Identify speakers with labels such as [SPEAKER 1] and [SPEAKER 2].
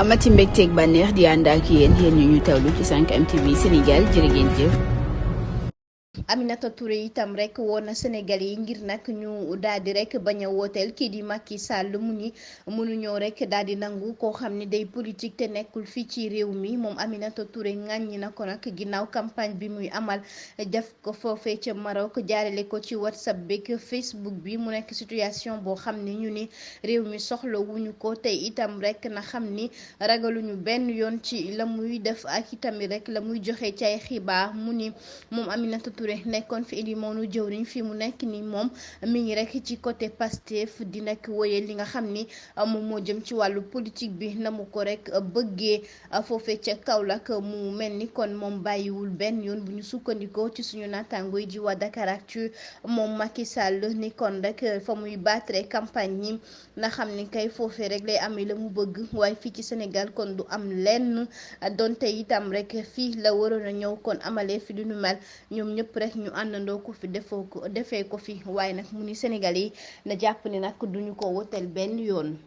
[SPEAKER 1] amati mbégteeg bànneex di ànd ak yéen ñu tawlu ci 5M TV Sénégal jërë ngeen jëf.
[SPEAKER 2] Aminata Touré itam rek woon na Sénégal yi ngir nag ñu daal di rek bañ a wooteel kii di Maky Sall mu ni mënuñoo rek daal di nangu koo xam ne day politique te nekkul fii ci réew mi moom Aminata Touré ŋàññi na ko nag ginnaaw campagne bi muy amal def ko foofee ca Maroc jaarale ko ci WhatsApp beeg Facebook bi mu nekk situation boo xam ne ñu ni réew mi soxla wuñu ko tey itam rek na xam ni ragaluñu benn yoon ci la muy def ak itamit rek la muy joxe ci ay xibaar mu ni moom Aminata Touré nekkoon fi indi moonu jëwriñ fi mu nekk ni moom mi ngi rek ci côté Pastef di nag woyee li nga xam ni moom moo jëm ci wàllu politique bi na mu ko rek bëggee foofee ca Kaolack mu mel ni kon moom bàyyiwul benn yoon bu ñu sukkandikoo ci suñu naataango yi ji waa Dakaractu moom Maky Sall ni kon rek fa muy battre campagne yi na xam ni kay foofee rek lay amee la mu bëgg waaye fii ci Sénégal kon du am lenn donte itam rek fii la waroon a ñëw kon amalee fi lu nu mel ñoom ñëpp rek ñu àndandoo ko fi defee ko fi waaye nag mu ni Sénégal yi na jàpp ni nag duñu ko woteel benn yoon.